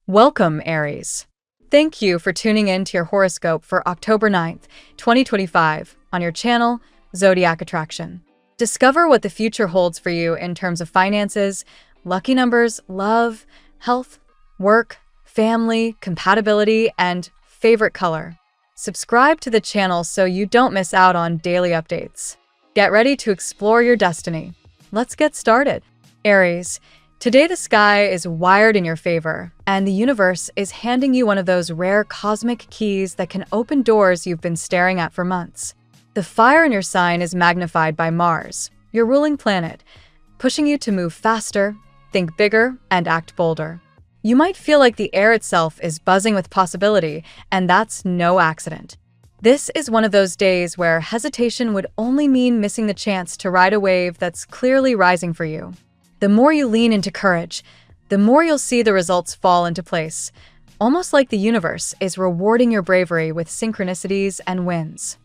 Welcome, Aries. Thank you for tuning in to your horoscope for October 9th, 2025, on your channel, Zodiac Attraction. Discover what the future holds for you in terms of finances, lucky numbers, love, health, work, family, compatibility, and favorite color. Subscribe to the channel so you don't miss out on daily updates. Get ready to explore your destiny. Let's get started. Aries, today the sky is wired in your favor, and the universe is handing you one of those rare cosmic keys that can open doors you've been staring at for months. The fire in your sign is magnified by Mars, your ruling planet, pushing you to move faster, think bigger, and act bolder. You might feel like the air itself is buzzing with possibility, and that's no accident. This is one of those days where hesitation would only mean missing the chance to ride a wave that's clearly rising for you. The more you lean into courage, the more you'll see the results fall into place, almost like the universe is rewarding your bravery with synchronicities and wins.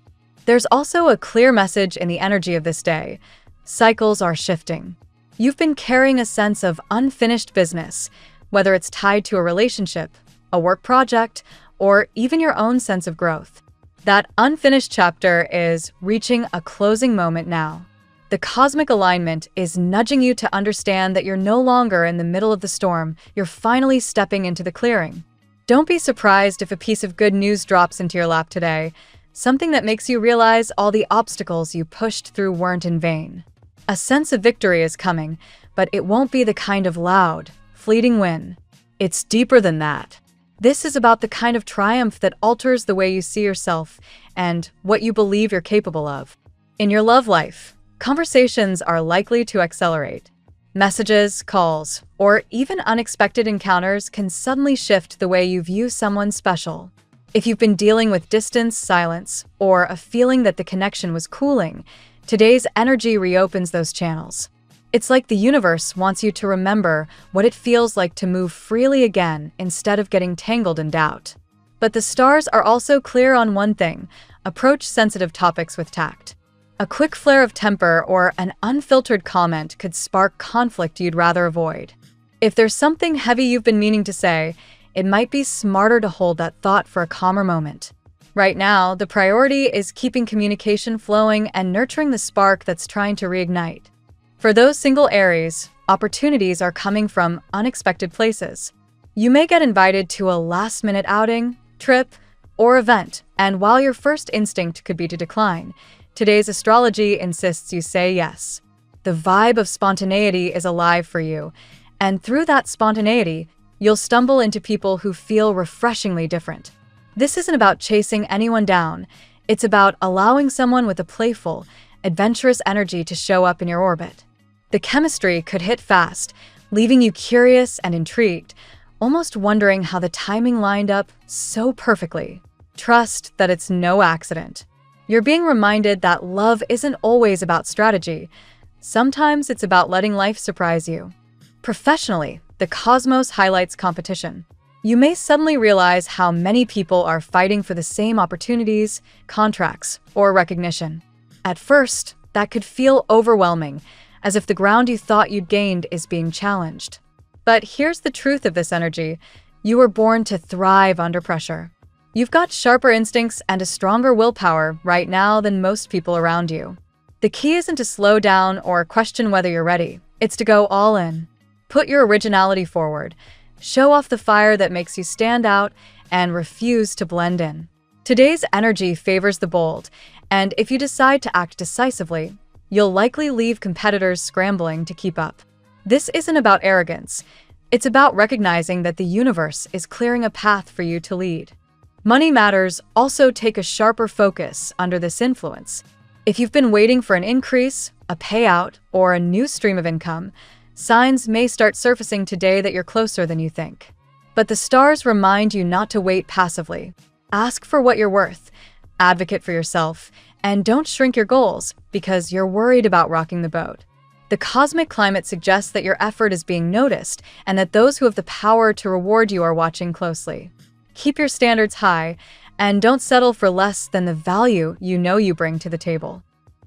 There's also a clear message in the energy of this day. Cycles are shifting. You've been carrying a sense of unfinished business, whether it's tied to a relationship, a work project, or even your own sense of growth. That unfinished chapter is reaching a closing moment now. The cosmic alignment is nudging you to understand that you're no longer in the middle of the storm, you're finally stepping into the clearing. Don't be surprised if a piece of good news drops into your lap today, something that makes you realize all the obstacles you pushed through weren't in vain. A sense of victory is coming, but it won't be the kind of loud, fleeting win. It's deeper than that. This is about the kind of triumph that alters the way you see yourself and what you believe you're capable of. In your love life, conversations are likely to accelerate. Messages, calls, or even unexpected encounters can suddenly shift the way you view someone special. If you've been dealing with distance, silence, or a feeling that the connection was cooling, today's energy reopens those channels. It's like the universe wants you to remember what it feels like to move freely again instead of getting tangled in doubt. But the stars are also clear on one thing: approach sensitive topics with tact. A quick flare of temper or an unfiltered comment could spark conflict you'd rather avoid. If there's something heavy you've been meaning to say, it might be smarter to hold that thought for a calmer moment. Right now, the priority is keeping communication flowing and nurturing the spark that's trying to reignite. For those single Aries, opportunities are coming from unexpected places. You may get invited to a last-minute outing, trip, or event, and while your first instinct could be to decline, today's astrology insists you say yes. The vibe of spontaneity is alive for you, and through that spontaneity, you'll stumble into people who feel refreshingly different. This isn't about chasing anyone down, it's about allowing someone with a playful, adventurous energy to show up in your orbit. The chemistry could hit fast, leaving you curious and intrigued, almost wondering how the timing lined up so perfectly. Trust that it's no accident. You're being reminded that love isn't always about strategy. Sometimes it's about letting life surprise you. Professionally, the cosmos highlights competition. You may suddenly realize how many people are fighting for the same opportunities, contracts, or recognition. At first, that could feel overwhelming, as if the ground you thought you'd gained is being challenged. But here's the truth of this energy: you were born to thrive under pressure. You've got sharper instincts and a stronger willpower right now than most people around you. The key isn't to slow down or question whether you're ready. It's to go all in. Put your originality forward. Show off the fire that makes you stand out and refuse to blend in. Today's energy favors the bold, and if you decide to act decisively, you'll likely leave competitors scrambling to keep up. This isn't about arrogance. It's about recognizing that the universe is clearing a path for you to lead. Money matters also take a sharper focus under this influence. If you've been waiting for an increase, a payout, or a new stream of income, signs may start surfacing today that you're closer than you think. But the stars remind you not to wait passively. Ask for what you're worth, advocate for yourself, and don't shrink your goals because you're worried about rocking the boat. The cosmic climate suggests that your effort is being noticed and that those who have the power to reward you are watching closely. Keep your standards high, and don't settle for less than the value you know you bring to the table.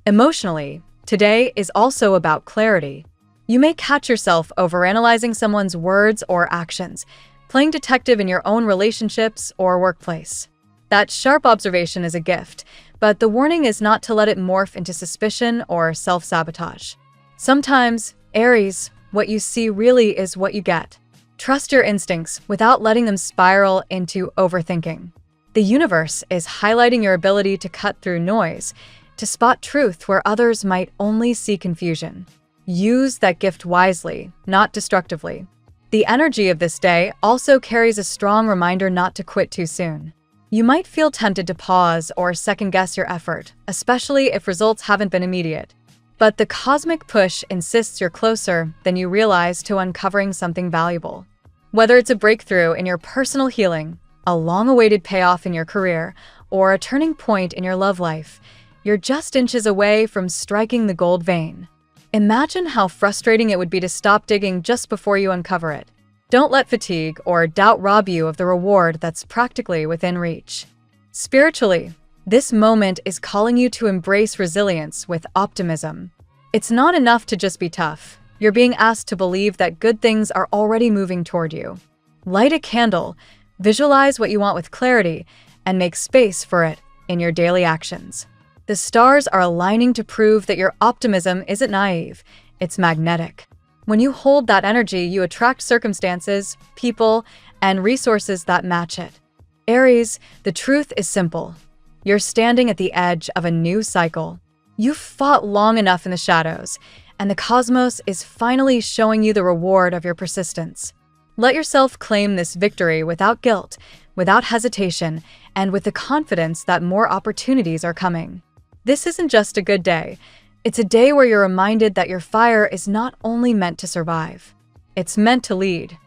Emotionally, today is also about clarity. You may catch yourself overanalyzing someone's words or actions, playing detective in your own relationships or workplace. That sharp observation is a gift, but the warning is not to let it morph into suspicion or self-sabotage. Sometimes, Aries, what you see really is what you get. Trust your instincts without letting them spiral into overthinking. The universe is highlighting your ability to cut through noise, to spot truth where others might only see confusion. Use that gift wisely, not destructively. The energy of this day also carries a strong reminder not to quit too soon. You might feel tempted to pause or second-guess your effort, especially if results haven't been immediate. But the cosmic push insists you're closer than you realize to uncovering something valuable. Whether it's a breakthrough in your personal healing, a long-awaited payoff in your career, or a turning point in your love life, you're just inches away from striking the gold vein. Imagine how frustrating it would be to stop digging just before you uncover it. Don't let fatigue or doubt rob you of the reward that's practically within reach. Spiritually, this moment is calling you to embrace resilience with optimism. It's not enough to just be tough. You're being asked to believe that good things are already moving toward you. Light a candle, visualize what you want with clarity, and make space for it in your daily actions. The stars are aligning to prove that your optimism isn't naive, it's magnetic. When you hold that energy, you attract circumstances, people, and resources that match it. Aries, the truth is simple. You're standing at the edge of a new cycle. You've fought long enough in the shadows, and the cosmos is finally showing you the reward of your persistence. Let yourself claim this victory without guilt, without hesitation, and with the confidence that more opportunities are coming. This isn't just a good day. It's a day where you're reminded that your fire is not only meant to survive, it's meant to lead.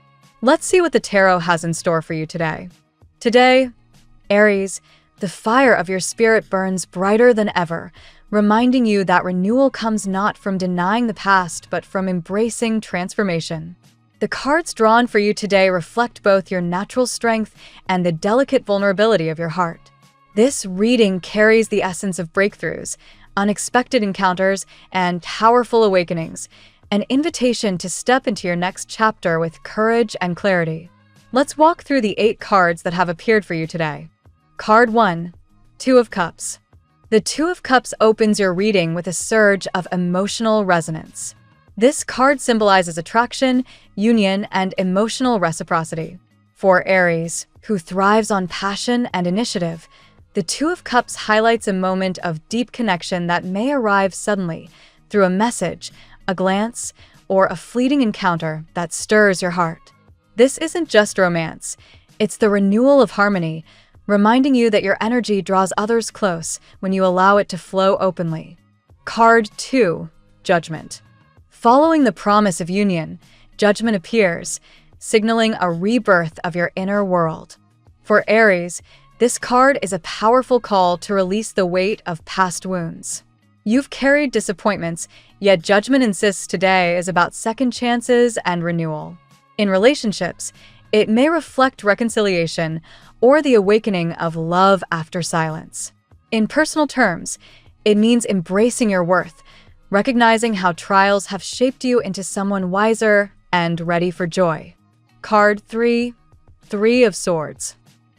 Let's see what the tarot has in store for you today. Today, Aries, the fire of your spirit burns brighter than ever, reminding you that renewal comes not from denying the past, but from embracing transformation. The cards drawn for you today reflect both your natural strength and the delicate vulnerability of your heart. This reading carries the essence of breakthroughs, unexpected encounters, and powerful awakenings, an invitation to step into your next chapter with courage and clarity. Let's walk through the 8 cards that have appeared for you today. Card 1, Two of Cups. The Two of Cups opens your reading with a surge of emotional resonance. This card symbolizes attraction, union, and emotional reciprocity. For Aries, who thrives on passion and initiative, the Two of Cups highlights a moment of deep connection that may arrive suddenly through a message, a glance, or a fleeting encounter that stirs your heart. This isn't just romance, it's the renewal of harmony, reminding you that your energy draws others close when you allow it to flow openly. Card 2, Judgment. Following the promise of union, Judgment appears, signaling a rebirth of your inner world. For Aries, this card is a powerful call to release the weight of past wounds. You've carried disappointments, yet Judgment insists today is about second chances and renewal. In relationships, it may reflect reconciliation or the awakening of love after silence. In personal terms, it means embracing your worth, recognizing how trials have shaped you into someone wiser and ready for joy. Card 3, Three of Swords.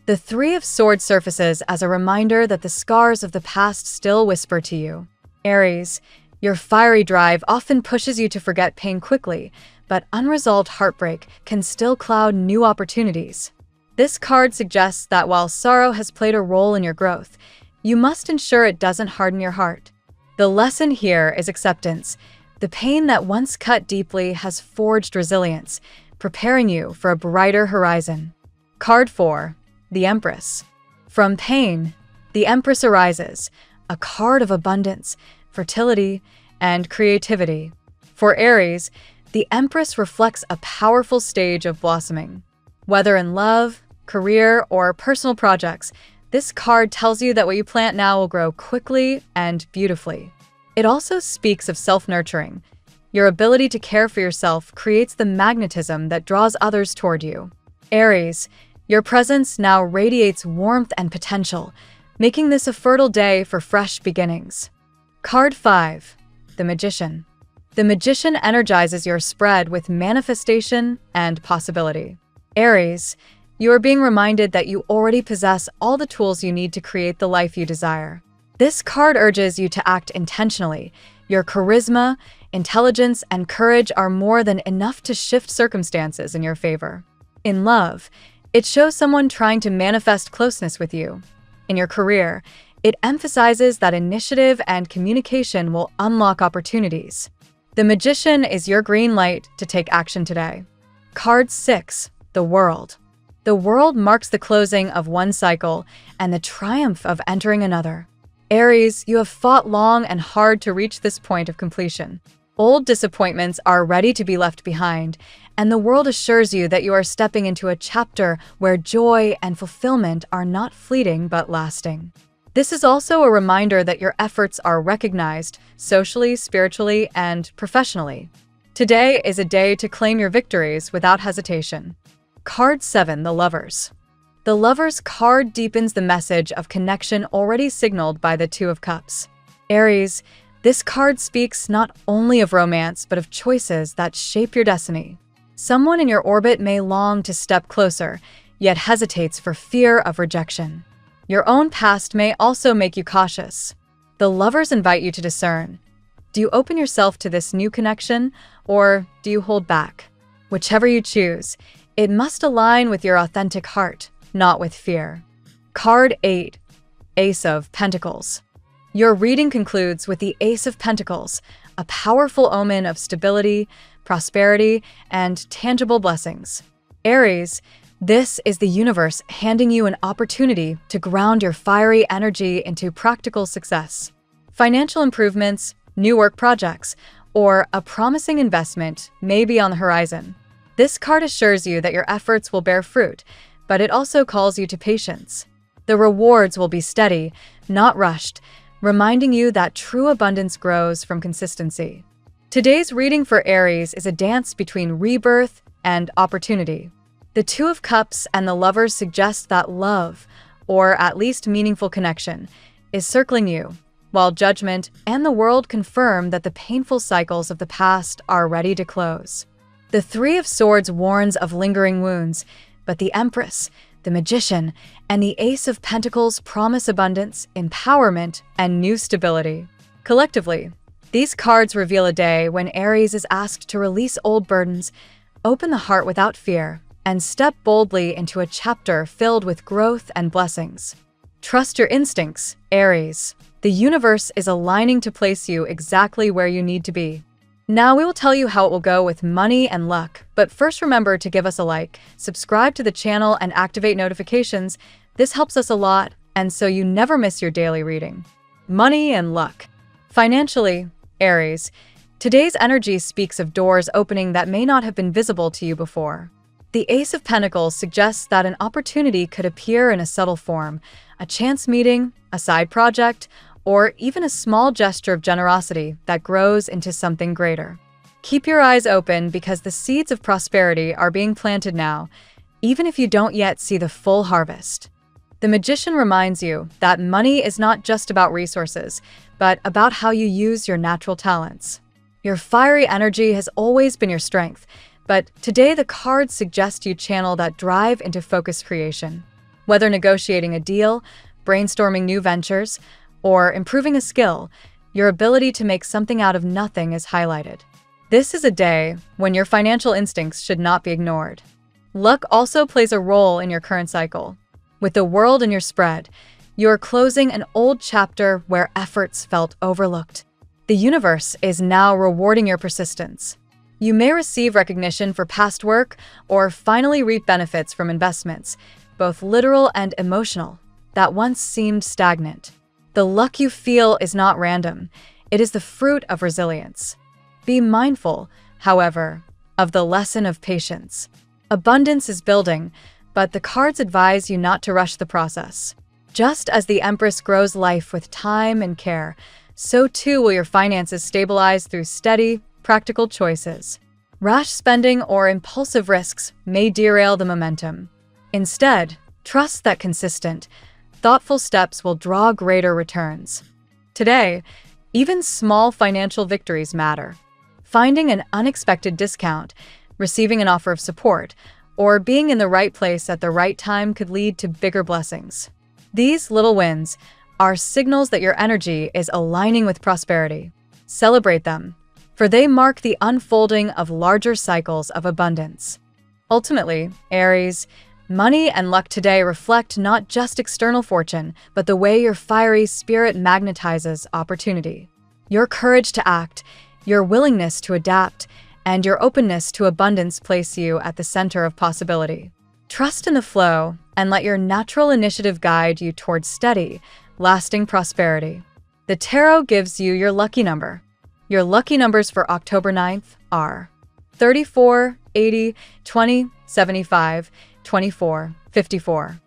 The Three of Swords surfaces as a reminder that the scars of the past still whisper to you. Aries, your fiery drive often pushes you to forget pain quickly, but unresolved heartbreak can still cloud new opportunities. This card suggests that while sorrow has played a role in your growth, you must ensure it doesn't harden your heart. The lesson here is acceptance. The pain that once cut deeply has forged resilience, preparing you for a brighter horizon. Card 4, the Empress. From pain, the Empress arises, a card of abundance, fertility, and creativity. For Aries, the Empress reflects a powerful stage of blossoming. Whether in love, career, or personal projects, this card tells you that what you plant now will grow quickly and beautifully. It also speaks of self-nurturing. Your ability to care for yourself creates the magnetism that draws others toward you. Aries, your presence now radiates warmth and potential, making this a fertile day for fresh beginnings. Card 5, the Magician. The Magician energizes your spread with manifestation and possibility. Aries, you are being reminded that you already possess all the tools you need to create the life you desire. This card urges you to act intentionally. Your charisma, intelligence, and courage are more than enough to shift circumstances in your favor. In love, it shows someone trying to manifest closeness with you. In your career, it emphasizes that initiative and communication will unlock opportunities. The Magician is your green light to take action today. Card 6, the World. The World marks the closing of one cycle and the triumph of entering another. Aries, you have fought long and hard to reach this point of completion. Old disappointments are ready to be left behind, and the world assures you that you are stepping into a chapter where joy and fulfillment are not fleeting but lasting. This is also a reminder that your efforts are recognized socially, spiritually, and professionally. Today is a day to claim your victories without hesitation. Card 7, the Lovers. The Lovers card deepens the message of connection already signaled by the Two of Cups. Aries, this card speaks not only of romance but of choices that shape your destiny. Someone in your orbit may long to step closer, yet hesitates for fear of rejection. Your own past may also make you cautious. The Lovers invite you to discern. Do you open yourself to this new connection, or do you hold back? Whichever you choose, it must align with your authentic heart, not with fear. Card 8, Ace of Pentacles. Your reading concludes with the Ace of Pentacles, a powerful omen of stability, prosperity, and tangible blessings. Aries, this is the universe handing you an opportunity to ground your fiery energy into practical success. Financial improvements, new work projects, or a promising investment may be on the horizon. This card assures you that your efforts will bear fruit, but it also calls you to patience. The rewards will be steady, not rushed, reminding you that true abundance grows from consistency. Today's reading for Aries is a dance between rebirth and opportunity. The Two of Cups and the Lovers suggest that love, or at least meaningful connection, is circling you, while Judgment and the World confirm that the painful cycles of the past are ready to close. The Three of Swords warns of lingering wounds, but the Empress, the Magician, and the Ace of Pentacles promise abundance, empowerment, and new stability. Collectively, these cards reveal a day when Aries is asked to release old burdens, open the heart without fear, and step boldly into a chapter filled with growth and blessings. Trust your instincts, Aries. The universe is aligning to place you exactly where you need to be. Now we will tell you how it will go with money and luck, but first remember to give us a like, subscribe to the channel, and activate notifications. This helps us a lot, and so you never miss your daily reading. Money and luck. Financially, Aries, today's energy speaks of doors opening that may not have been visible to you before. The Ace of Pentacles suggests that an opportunity could appear in a subtle form, a chance meeting, a side project, or even a small gesture of generosity that grows into something greater. Keep your eyes open because the seeds of prosperity are being planted now, even if you don't yet see the full harvest. The Magician reminds you that money is not just about resources, but about how you use your natural talents. Your fiery energy has always been your strength, but today the cards suggest you channel that drive into focused creation. Whether negotiating a deal, brainstorming new ventures, or improving a skill, your ability to make something out of nothing is highlighted. This is a day when your financial instincts should not be ignored. Luck also plays a role in your current cycle. With the World in your spread, you are closing an old chapter where efforts felt overlooked. The universe is now rewarding your persistence. You may receive recognition for past work or finally reap benefits from investments, both literal and emotional, that once seemed stagnant. The luck you feel is not random. It is the fruit of resilience. Be mindful, however, of the lesson of patience. Abundance is building, but the cards advise you not to rush the process. Just as the Empress grows life with time and care, so too will your finances stabilize through steady, practical choices. Rash spending or impulsive risks may derail the momentum. Instead, trust that consistent, thoughtful steps will draw greater returns. Today, even small financial victories matter. Finding an unexpected discount, receiving an offer of support, or being in the right place at the right time could lead to bigger blessings. These little wins are signals that your energy is aligning with prosperity. Celebrate them, for they mark the unfolding of larger cycles of abundance. Ultimately, Aries, money and luck today reflect not just external fortune, but the way your fiery spirit magnetizes opportunity. Your courage to act, your willingness to adapt, and your openness to abundance place you at the center of possibility. Trust in the flow and let your natural initiative guide you towards steady, lasting prosperity. The tarot gives you your lucky number. Your lucky numbers for October 9th are 34, 80, 20, 75, 24, 54.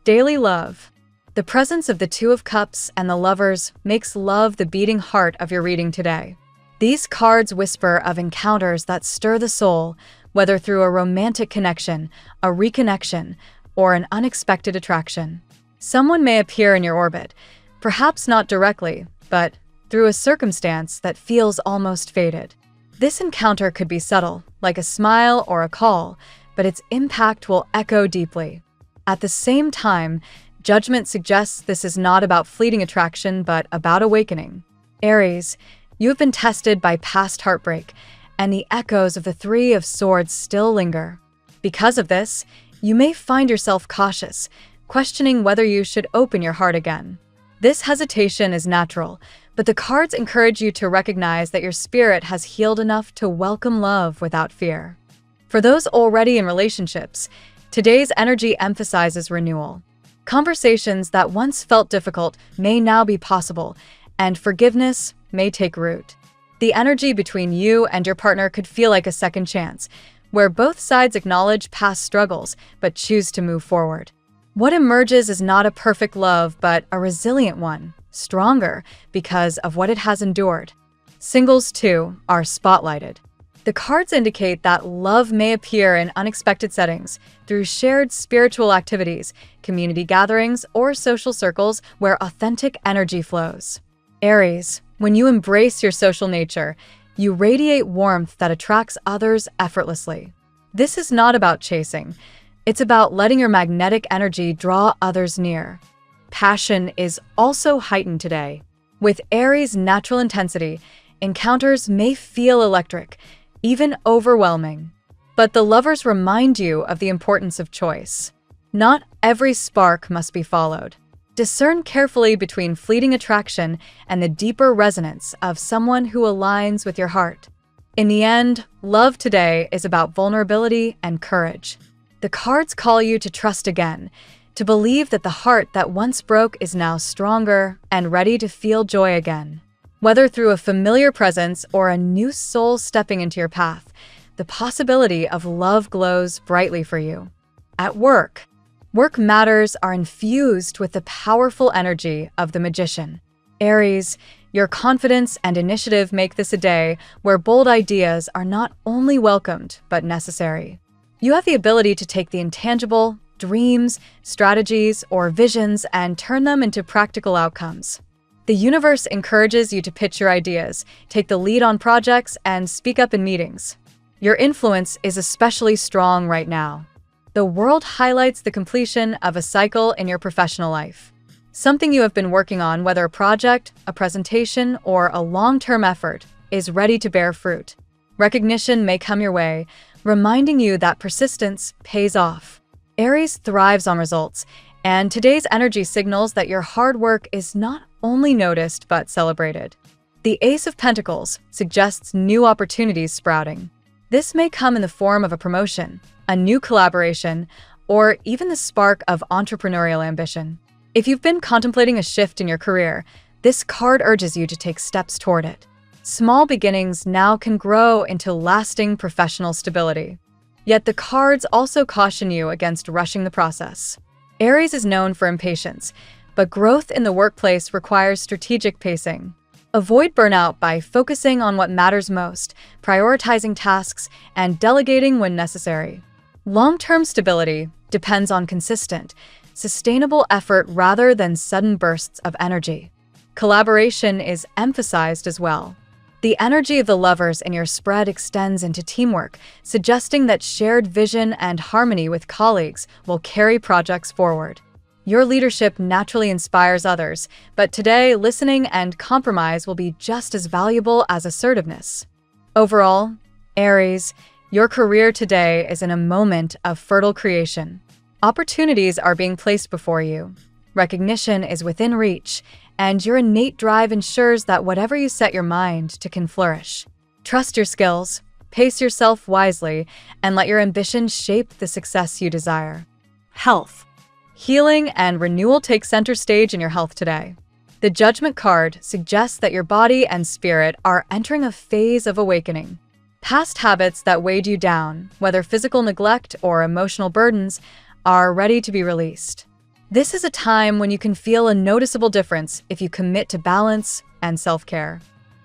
Daily love. The presence of the Two of Cups and the Lovers makes love the beating heart of your reading today. These cards whisper of encounters that stir the soul, whether through a romantic connection, a reconnection, or an unexpected attraction. Someone may appear in your orbit, perhaps not directly, but through a circumstance that feels almost fated. This encounter could be subtle, like a smile or a call, but its impact will echo deeply. At the same time, judgment suggests this is not about fleeting attraction, but about awakening. Aries, you have been tested by past heartbreak, and the echoes of the Three of Swords still linger. Because of this, you may find yourself cautious, questioning whether you should open your heart again. This hesitation is natural, but the cards encourage you to recognize that your spirit has healed enough to welcome love without fear. For those already in relationships, today's energy emphasizes renewal. Conversations that once felt difficult may now be possible, and forgiveness may take root. The energy between you and your partner could feel like a second chance, where both sides acknowledge past struggles but choose to move forward. What emerges is not a perfect love, but a resilient one, stronger because of what it has endured. Singles, too, are spotlighted. The cards indicate that love may appear in unexpected settings, through shared spiritual activities, community gatherings, or social circles where authentic energy flows. Aries, when you embrace your social nature, you radiate warmth that attracts others effortlessly. This is not about chasing. It's about letting your magnetic energy draw others near. Passion is also heightened today. With Aries' natural intensity, encounters may feel electric, even overwhelming. But the Lovers remind you of the importance of choice. Not every spark must be followed. Discern carefully between fleeting attraction and the deeper resonance of someone who aligns with your heart. In the end, love today is about vulnerability and courage. The cards call you to trust again, to believe that the heart that once broke is now stronger and ready to feel joy again. Whether through a familiar presence or a new soul stepping into your path, the possibility of love glows brightly for you. At work matters are infused with the powerful energy of the Magician. Aries, your confidence and initiative make this a day where bold ideas are not only welcomed, but necessary. You have the ability to take the intangible, dreams, strategies, or visions and turn them into practical outcomes. The universe encourages you to pitch your ideas, take the lead on projects, and speak up in meetings. Your influence is especially strong right now. The world highlights the completion of a cycle in your professional life. Something you have been working on, whether a project, a presentation, or a long-term effort, is ready to bear fruit. Recognition may come your way, reminding you that persistence pays off. Aries thrives on results, and today's energy signals that your hard work is not only noticed but celebrated. The Ace of Pentacles suggests new opportunities sprouting. This may come in the form of a promotion, a new collaboration, or even the spark of entrepreneurial ambition. If you've been contemplating a shift in your career, this card urges you to take steps toward it. Small beginnings now can grow into lasting professional stability. Yet the cards also caution you against rushing the process. Aries is known for impatience, but growth in the workplace requires strategic pacing. Avoid burnout by focusing on what matters most, prioritizing tasks, and delegating when necessary. Long-term stability depends on consistent, sustainable effort rather than sudden bursts of energy. Collaboration is emphasized as well. The energy of the lovers in your spread extends into teamwork, suggesting that shared vision and harmony with colleagues will carry projects forward. Your leadership naturally inspires others, but today, listening and compromise will be just as valuable as assertiveness. Overall, Aries, your career today is in a moment of fertile creation. Opportunities are being placed before you. Recognition is within reach, and your innate drive ensures that whatever you set your mind to can flourish. Trust your skills, pace yourself wisely, and let your ambition shape the success you desire. Health. Healing and renewal take center stage in your health today. The Judgment card suggests that your body and spirit are entering a phase of awakening. Past habits that weighed you down, whether physical neglect or emotional burdens, are ready to be released. This is a time when you can feel a noticeable difference if you commit to balance and self-care.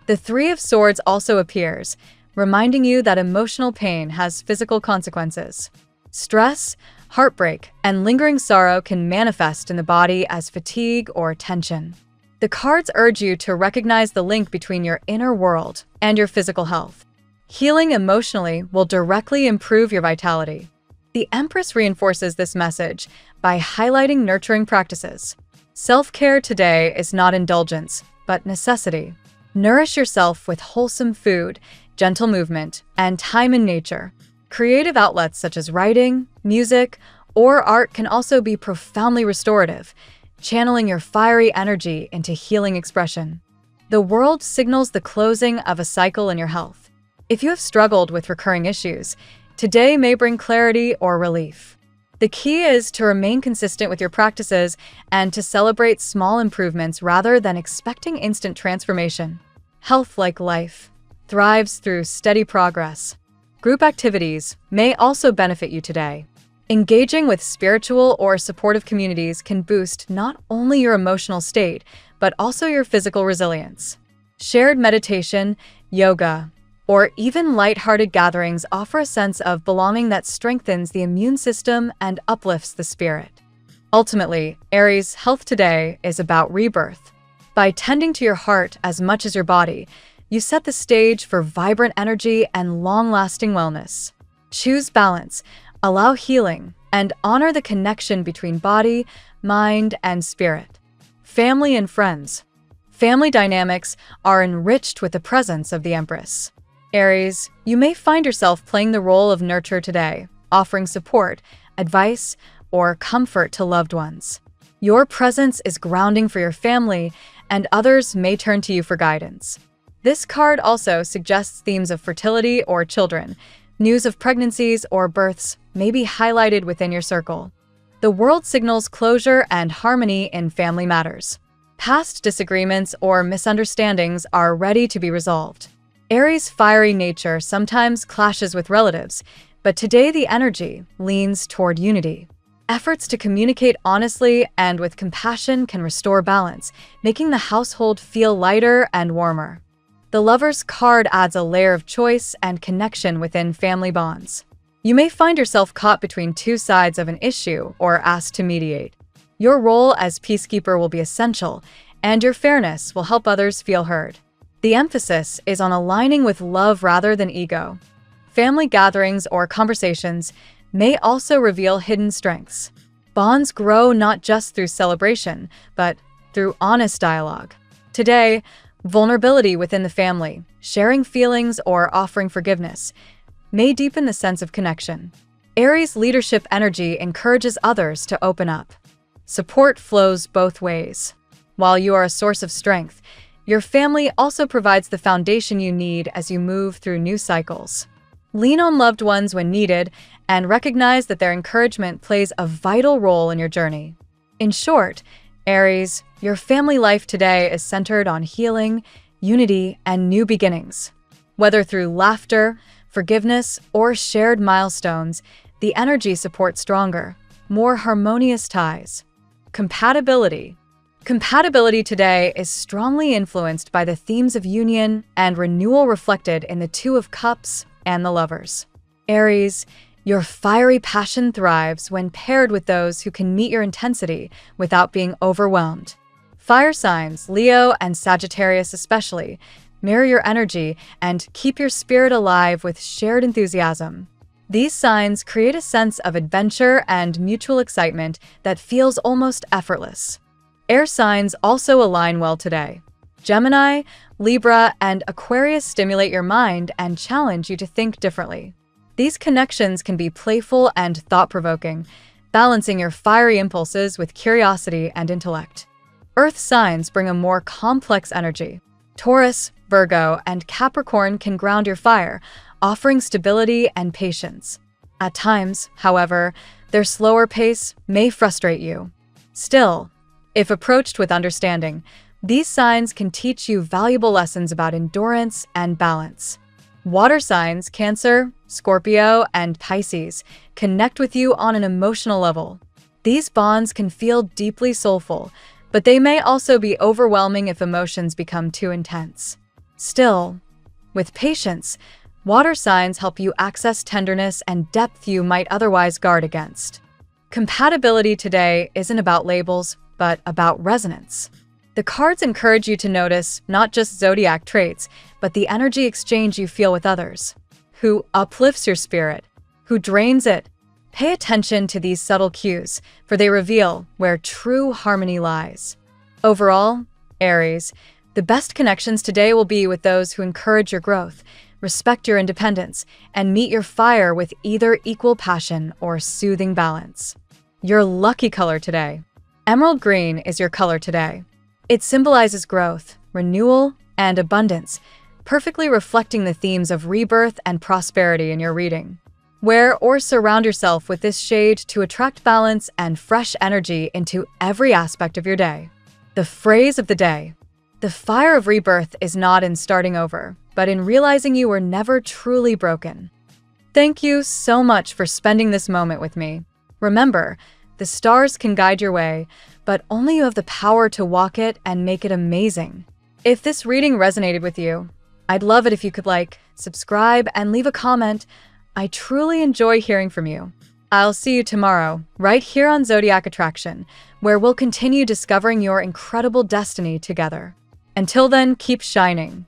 The Three of Swords also appears, reminding you that emotional pain has physical consequences. Stress, heartbreak, and lingering sorrow can manifest in the body as fatigue or tension. The cards urge you to recognize the link between your inner world and your physical health. Healing emotionally will directly improve your vitality. The Empress reinforces this message by highlighting nurturing practices. Self-care today is not indulgence, but necessity. Nourish yourself with wholesome food, gentle movement, and time in nature. Creative outlets such as writing, music, or art can also be profoundly restorative, channeling your fiery energy into healing expression. The world signals the closing of a cycle in your health. If you have struggled with recurring issues, today may bring clarity or relief. The key is to remain consistent with your practices and to celebrate small improvements rather than expecting instant transformation. Health, like life, thrives through steady progress. Group activities may also benefit you today. Engaging with spiritual or supportive communities can boost not only your emotional state, but also your physical resilience. Shared meditation, yoga, or even lighthearted gatherings offer a sense of belonging that strengthens the immune system and uplifts the spirit. Ultimately, Aries' health today is about rebirth. By tending to your heart as much as your body, you set the stage for vibrant energy and long-lasting wellness. Choose balance, allow healing, and honor the connection between body, mind, and spirit. Family and friends. Family dynamics are enriched with the presence of the Empress. Aries, you may find yourself playing the role of nurturer today, offering support, advice, or comfort to loved ones. Your presence is grounding for your family, and others may turn to you for guidance. This card also suggests themes of fertility or children. News of pregnancies or births may be highlighted within your circle. The world signals closure and harmony in family matters. Past disagreements or misunderstandings are ready to be resolved. Aries' fiery nature sometimes clashes with relatives, but today the energy leans toward unity. Efforts to communicate honestly and with compassion can restore balance, making the household feel lighter and warmer. The Lover's card adds a layer of choice and connection within family bonds. You may find yourself caught between two sides of an issue or asked to mediate. Your role as peacekeeper will be essential, and your fairness will help others feel heard. The emphasis is on aligning with love rather than ego. Family gatherings or conversations may also reveal hidden strengths. Bonds grow not just through celebration, but through honest dialogue. Today, vulnerability within the family, sharing feelings or offering forgiveness, may deepen the sense of connection. Aries' leadership energy encourages others to open up. Support flows both ways. While you are a source of strength, your family also provides the foundation you need as you move through new cycles. Lean on loved ones when needed and recognize that their encouragement plays a vital role in your journey. In short, Aries, your family life today is centered on healing, unity, and new beginnings. Whether through laughter, forgiveness, or shared milestones, the energy supports stronger, more harmonious ties. Compatibility. Compatibility today is strongly influenced by the themes of union and renewal reflected in the Two of Cups and the Lovers. Aries, your fiery passion thrives when paired with those who can meet your intensity without being overwhelmed. Fire signs, Leo and Sagittarius especially, mirror your energy, and keep your spirit alive with shared enthusiasm. These signs create a sense of adventure and mutual excitement that feels almost effortless. Air signs also align well today. Gemini, Libra, and Aquarius stimulate your mind and challenge you to think differently. These connections can be playful and thought-provoking, balancing your fiery impulses with curiosity and intellect. Earth signs bring a more complex energy. Taurus, Virgo, and Capricorn can ground your fire, offering stability and patience. At times, however, their slower pace may frustrate you. Still, if approached with understanding, these signs can teach you valuable lessons about endurance and balance. Water signs, Cancer, Scorpio, and Pisces, connect with you on an emotional level. These bonds can feel deeply soulful, but they may also be overwhelming if emotions become too intense. Still, with patience, water signs help you access tenderness and depth you might otherwise guard against. Compatibility today isn't about labels, but about resonance. The cards encourage you to notice not just zodiac traits, but the energy exchange you feel with others. Who uplifts your spirit? Who drains it? Pay attention to these subtle cues, for they reveal where true harmony lies. Overall, Aries, the best connections today will be with those who encourage your growth, respect your independence, and meet your fire with either equal passion or soothing balance. Your lucky color today. Emerald green is your color today. It symbolizes growth, renewal, and abundance, perfectly reflecting the themes of rebirth and prosperity in your reading. Wear or surround yourself with this shade to attract balance and fresh energy into every aspect of your day. The phrase of the day. The fire of rebirth is not in starting over, but in realizing you were never truly broken. Thank you so much for spending this moment with me. Remember, the stars can guide your way, but only you have the power to walk it and make it amazing. If this reading resonated with you, I'd love it if you could like, subscribe, and leave a comment. I truly enjoy hearing from you. I'll see you tomorrow, right here on Zodiac Attraction, where we'll continue discovering your incredible destiny together. Until then, keep shining.